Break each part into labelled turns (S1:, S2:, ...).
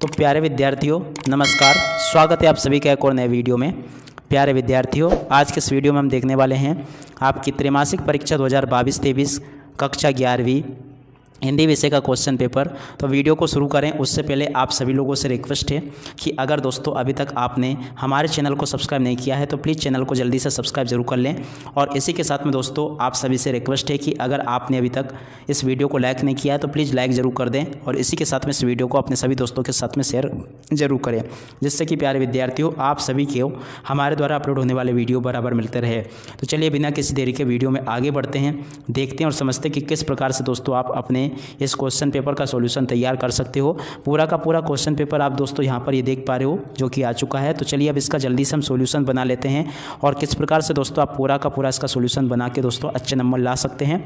S1: तो प्यारे विद्यार्थियों नमस्कार, स्वागत है आप सभी का एक और नए वीडियो में। प्यारे विद्यार्थियों, आज के इस वीडियो में हम देखने वाले हैं आपकी त्रैमासिक परीक्षा 2022-23 कक्षा 11वीं हिंदी विषय का क्वेश्चन पेपर। तो वीडियो को शुरू करें उससे पहले आप सभी लोगों से रिक्वेस्ट है कि अगर दोस्तों अभी तक आपने हमारे चैनल को सब्सक्राइब नहीं किया है तो प्लीज़ चैनल को जल्दी से सब्सक्राइब जरूर कर लें। और इसी के साथ में दोस्तों आप सभी से रिक्वेस्ट है कि अगर आपने अभी तक इस वीडियो को लाइक नहीं किया है तो प्लीज़ लाइक ज़रूर कर दें और इसी के साथ में इस वीडियो को अपने सभी दोस्तों के साथ में शेयर जरूर करें, जिससे कि प्यारे विद्यार्थियों आप सभी को हमारे द्वारा अपलोड होने वाले वीडियो बराबर मिलते रहे। तो चलिए बिना किसी देरी के वीडियो में आगे बढ़ते हैं, देखते हैं और समझते हैं कि किस प्रकार से दोस्तों आप अपने इस क्वेश्चन पेपर का सॉल्यूशन तैयार कर सकते हो। पूरा का पूरा क्वेश्चन पेपर आप दोस्तों यहाँ पर ये देख पा रहे हो जो कि आ चुका है। तो चलिए अब इसका जल्दी से हम सॉल्यूशन बना लेते हैं और किस प्रकार से दोस्तों आप पूरा का पूरा इसका सॉल्यूशन बना के दोस्तों अच्छे नंबर ला सकते हैं।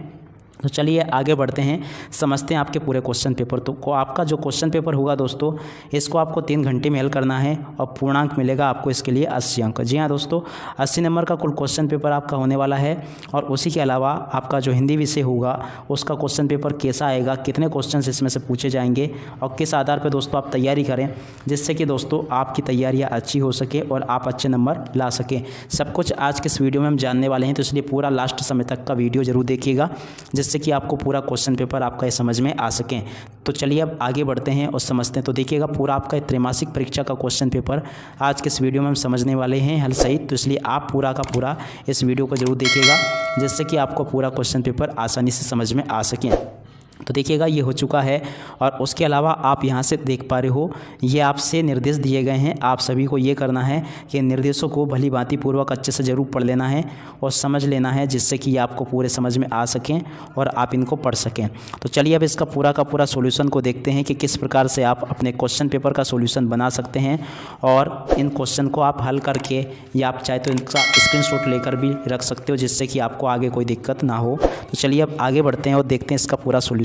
S1: तो चलिए आगे बढ़ते हैं, समझते हैं आपके पूरे क्वेश्चन पेपर। तो आपका जो क्वेश्चन पेपर होगा दोस्तों इसको आपको 3 घंटे में हल करना है और पूर्णांक मिलेगा आपको इसके लिए 80 अंक। जी हाँ दोस्तों, 80 नंबर का कुल क्वेश्चन पेपर आपका होने वाला है। और उसी के अलावा आपका जो हिंदी विषय होगा उसका क्वेश्चन पेपर कैसा आएगा, कितने क्वेश्चन इसमें से पूछे जाएंगे और किस आधार पर दोस्तों आप तैयारी करें, जिससे कि दोस्तों आपकी तैयारियाँ अच्छी हो सके और आप अच्छे नंबर ला सकें। सब कुछ आज के इस वीडियो में हम जानने वाले हैं, तो इसलिए पूरा लास्ट समय तक का वीडियो जरूर देखिएगा, जिससे कि आपको पूरा क्वेश्चन पेपर आपका समझ में आ सके। तो चलिए अब आगे बढ़ते हैं और समझते हैं। तो देखिएगा पूरा आपका त्रैमासिक परीक्षा का क्वेश्चन पेपर आज के इस वीडियो में हम समझने वाले हैं हल सहित। तो इसलिए आप पूरा का पूरा इस वीडियो को जरूर देखिएगा, जिससे कि आपको पूरा क्वेश्चन पेपर आसानी से समझ में आ सके। तो देखिएगा ये हो चुका है और उसके अलावा आप यहाँ से देख पा रहे हो ये आपसे निर्देश दिए गए हैं। आप सभी को ये करना है कि निर्देशों को भली भांति पूर्वक अच्छे से ज़रूर पढ़ लेना है और समझ लेना है, जिससे कि ये आपको पूरे समझ में आ सकें और आप इनको पढ़ सकें। तो चलिए अब इसका पूरा का पूरा सॉल्यूशन को देखते हैं कि किस प्रकार से आप अपने क्वेश्चन पेपर का सॉल्यूशन बना सकते हैं। और इन क्वेश्चन को आप हल करके या आप चाहे तो इनका स्क्रीनशॉट लेकर भी रख सकते हो, जिससे कि आपको आगे कोई दिक्कत ना हो। तो चलिए अब आगे बढ़ते हैं और देखते हैं इसका पूरा सॉल्यूशन।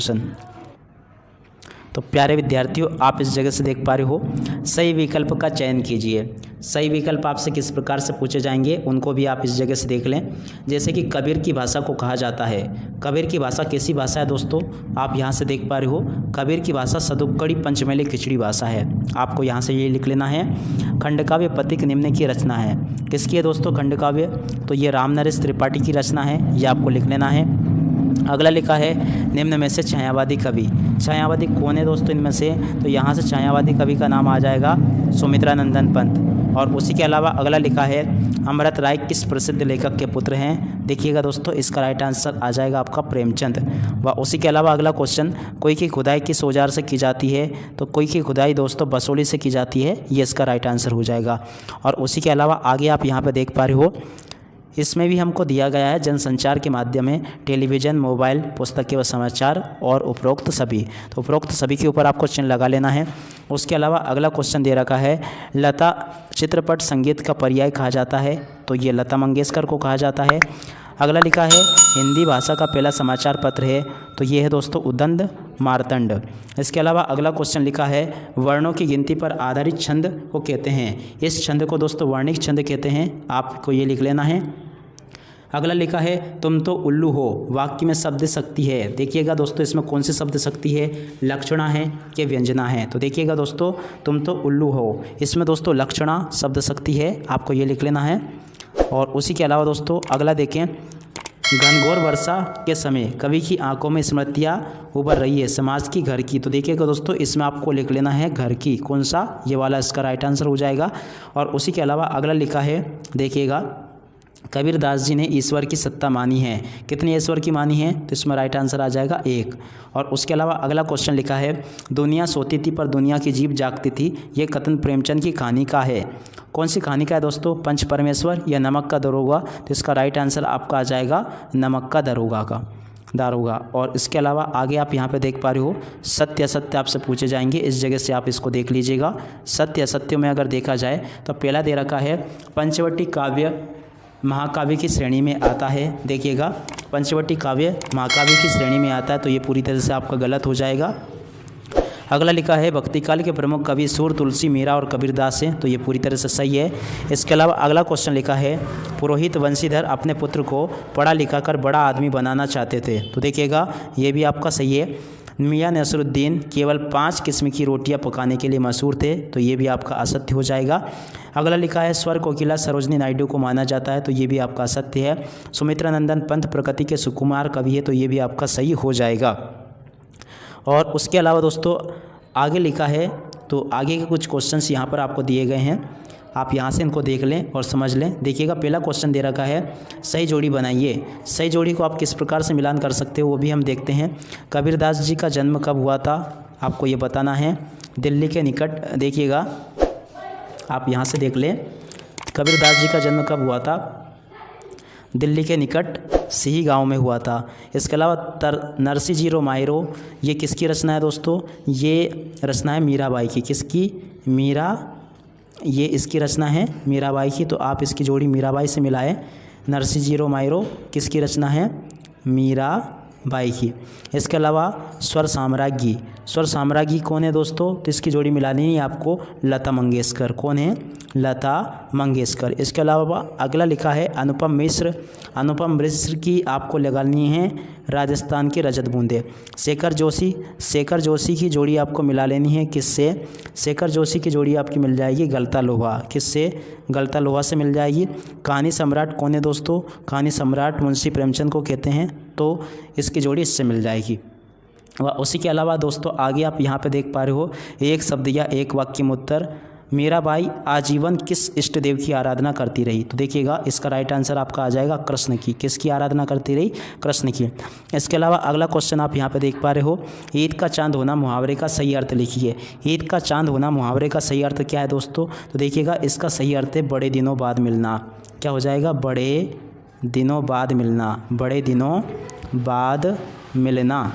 S1: तो प्यारे विद्यार्थियों आप इस जगह से देख पा रहे हो सही विकल्प का चयन कीजिए। सही विकल्प आपसे किस प्रकार से पूछे जाएंगे उनको भी आप इस जगह से देख लें। जैसे कि कबीर की भाषा को कहा जाता है। कबीर की भाषा कैसी भाषा है दोस्तों, आप यहाँ से देख पा रहे हो कबीर की भाषा सदुक्कड़ी पंचमेली खिचड़ी भाषा है। आपको यहाँ से ये लिख लेना है। खंडकाव्य पथिक निम्न की रचना है। किसकी है दोस्तों खंडकाव्य, तो ये रामनरेश त्रिपाठी की रचना है, ये आपको लिख लेना है। अगला लिखा है निम्न में से छायावादी कवि। छायावादी कौन है दोस्तों इनमें से, तो यहाँ से छायावादी कवि का नाम आ जाएगा सुमित्रानंदन पंत। और उसी के अलावा अगला लिखा है अमृत राय किस प्रसिद्ध लेखक के पुत्र हैं। देखिएगा दोस्तों इसका राइट आंसर आ जाएगा आपका प्रेमचंद। व उसी के अलावा अगला क्वेश्चन कोई की खुदाई किस औजार से की जाती है, तो कोई की खुदाई दोस्तों बसोली से की जाती है, ये इसका राइट आंसर हो जाएगा। और उसी के अलावा आगे आप यहाँ पर देख पा रहे हो इसमें भी हमको दिया गया है जनसंचार के माध्यम में टेलीविज़न, मोबाइल, पुस्तकें व समाचार और उपरोक्त सभी। तो उपरोक्त सभी के ऊपर आपको चिन्ह लगा लेना है। उसके अलावा अगला क्वेश्चन दे रखा है लता चित्रपट संगीत का पर्याय कहा जाता है, तो ये लता मंगेशकर को कहा जाता है। अगला लिखा है हिंदी भाषा का पहला समाचार पत्र है, तो ये है दोस्तों उदंड मार्तंड। इसके अलावा अगला क्वेश्चन लिखा है वर्णों की गिनती पर आधारित छंद को कहते हैं। इस छंद को दोस्तों वर्णिक छंद कहते हैं, आपको ये लिख लेना है। अगला लिखा है तुम तो उल्लू हो, वाक्य में शब्द शक्ति है। देखिएगा दोस्तों इसमें कौन सी शब्द शक्ति है, लक्षणा है कि व्यंजना है। तो देखिएगा दोस्तों तुम तो उल्लू हो, इसमें दोस्तों लक्षणा शब्द शक्ति है, आपको ये लिख लेना है। और उसी के अलावा दोस्तों अगला देखें घनघोर वर्षा के समय कवि की आंखों में स्मृतियाँ उभर रही है समाज की घर की। तो देखिएगा दोस्तों इसमें आपको लिख लेना है घर की, कौन सा, ये वाला इसका राइट आंसर हो जाएगा। और उसी के अलावा अगला लिखा है देखिएगा कबीरदास जी ने ईश्वर की सत्ता मानी है। कितनी ईश्वर की मानी है, तो इसमें राइट आंसर आ जाएगा 1। और उसके अलावा अगला क्वेश्चन लिखा है दुनिया सोती थी पर दुनिया की जीभ जागती थी, ये कथन प्रेमचंद की कहानी का है। कौन सी कहानी का है दोस्तों, पंच परमेश्वर या नमक का दरोगा। तो इसका राइट आंसर आपका आ जाएगा नमक का दारोगा। और इसके अलावा आगे आप यहाँ पे देख पा रहे हो सत्य असत्य आपसे पूछे जाएंगे, इस जगह से आप इसको देख लीजिएगा। सत्य असत्य में अगर देखा जाए तो पहला दे रखा है पंचवटी काव्य महाकाव्य की श्रेणी में आता है। देखिएगा पंचवटी काव्य महाकाव्य की श्रेणी में आता है, तो ये पूरी तरह से आपका गलत हो जाएगा। अगला लिखा है भक्ति काल के प्रमुख कवि सूर, तुलसी, मीरा और कबीरदास हैं, तो ये पूरी तरह से सही है। इसके अलावा अगला क्वेश्चन लिखा है पुरोहित वंशीधर अपने पुत्र को पढ़ा लिखा कर बड़ा आदमी बनाना चाहते थे। तो देखिएगा ये भी आपका सही है। मियां नसरुद्दीन केवल 5 किस्म की रोटियां पकाने के लिए मशहूर थे, तो ये भी आपका असत्य हो जाएगा। अगला लिखा है स्वर कोकिला सरोजनी नायडू को माना जाता है, तो ये भी आपका असत्य है। सुमित्रा नंदन पंत प्रकृति के सुकुमार कवि है, तो ये भी आपका सही हो जाएगा। और उसके अलावा दोस्तों आगे लिखा है, तो आगे के कुछ क्वेश्चंस यहाँ पर आपको दिए गए हैं, आप यहाँ से इनको देख लें और समझ लें। देखिएगा पहला क्वेश्चन दे रखा है सही जोड़ी बनाइए। सही जोड़ी को आप किस प्रकार से मिलान कर सकते हो वो भी हम देखते हैं। कबीरदास जी का जन्म कब हुआ था, आपको ये बताना है। दिल्ली के निकट, देखिएगा आप यहाँ से देख लें, कबीरदास जी का जन्म कब हुआ था, दिल्ली के निकट सिही गांव में हुआ था। इसके अलावा नरसी जीरो मायरो, ये किसकी रचना है दोस्तों, ये रचना है मीराबाई की। किसकी, ये इसकी रचना है मीराबाई की, तो आप इसकी जोड़ी मीराबाई से मिलाएं। नरसी जीरो मायरो किसकी रचना है, मीराबाई की। इसके अलावा स्वर साम्राज्ञी, स्वर साम्राज्ञी कौन है दोस्तों, तो इसकी जोड़ी मिलानी है आपको, लता मंगेशकर। कौन है, लता मंगेशकर। इसके अलावा अगला लिखा है अनुपम मिश्र, अनुपम मिश्र की आपको लगानी है राजस्थान की रजत बूंदे। शेखर जोशी, शेखर जोशी की जोड़ी आपको मिला लेनी है किससे, शेखर जोशी की जोड़ी आपकी मिल जाएगी गलता लोहा। किससे, गलता लोहा से मिल जाएगी। कहानी सम्राट कौन है दोस्तों, कहानी सम्राट मुंशी प्रेमचंद को कहते हैं, तो इसकी जोड़ी इससे मिल जाएगी। व उसी के अलावा दोस्तों आगे आप यहाँ पे देख पा रहे हो, एक शब्द या एक वाक्य में उत्तर। मीराबाई आजीवन किस इष्ट देव की आराधना करती रही, तो देखिएगा इसका राइट आंसर आपका आ जाएगा कृष्ण की। किसकी आराधना करती रही, कृष्ण की। इसके अलावा अगला क्वेश्चन आप यहाँ पे देख पा रहे हो, ईद का चांद होना मुहावरे का सही अर्थ लिखिए। ईद का चांद होना मुहावरे का सही अर्थ क्या है दोस्तों, तो देखिएगा इसका सही अर्थ है बड़े दिनों बाद मिलना। क्या हो जाएगा, बड़े दिनों बाद मिलना, बड़े दिनों बाद मिलना।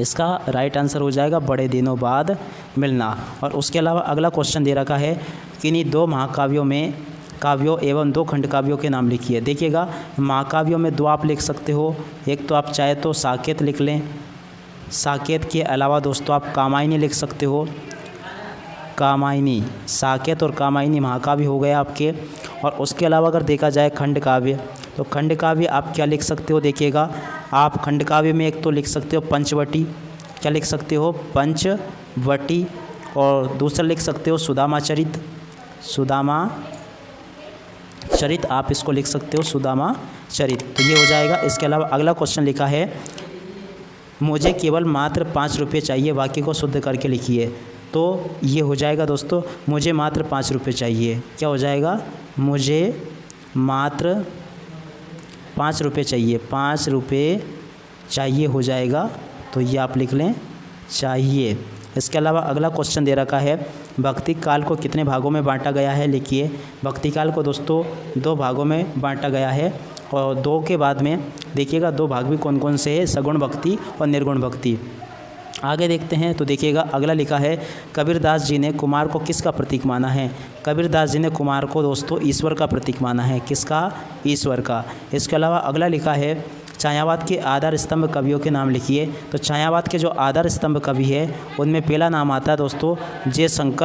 S1: इसका राइट आंसर हो जाएगा बड़े दिनों बाद मिलना। और उसके अलावा अगला क्वेश्चन दे रखा है किन्हीं 2 महाकाव्यों में काव्यों एवं 2 खंड काव्यों के नाम लिखिए। देखिएगा महाकाव्यों में 2 आप लिख सकते हो, एक तो आप चाहे तो साकेत लिख लें, साकेत के अलावा दोस्तों आप कामायनी लिख सकते हो, कामायनी। साकेत और कामायनी महाकाव्य हो गए आपके। और उसके अलावा अगर देखा जाए खंड काव्य, तो खंड काव्य आप क्या लिख सकते हो, देखिएगा आप खंड काव्य में एक तो लिख सकते हो पंचवटी, क्या लिख सकते हो, पंचवटी। और दूसरा लिख सकते हो सुदामा चरित, सुदामा चरित आप इसको लिख सकते हो, सुदामा चरित, तो ये हो जाएगा। इसके अलावा अगला क्वेश्चन लिखा है मुझे केवल मात्र 5 रुपये चाहिए, वाक्य को शुद्ध करके लिखिए। तो ये हो जाएगा दोस्तों मुझे मात्र 5 रुपये चाहिए। क्या हो जाएगा, मुझे मात्र 5 रुपये चाहिए, 5 रुपये चाहिए हो जाएगा, तो ये आप लिख लें चाहिए। इसके अलावा अगला क्वेश्चन दे रखा है भक्ति काल को कितने भागों में बांटा गया है, लिखिए। भक्ति काल को दोस्तों 2 भागों में बांटा गया है, और 2 के बाद में देखिएगा 2 भाग भी कौन कौन से हैं, सगुण भक्ति और निर्गुण भक्ति। आगे देखते हैं, तो देखिएगा अगला लिखा है कबीरदास जी ने कुमार को किसका प्रतीक माना है। कबीरदास जी ने कुमार को दोस्तों ईश्वर का प्रतीक माना है। किसका, ईश्वर का। इसके अलावा अगला लिखा है छायावाद के आधार स्तंभ कवियों के नाम लिखिए। तो छायावाद के जो आधार स्तंभ कवि है उनमें पहला नाम आता है दोस्तों जयशंकर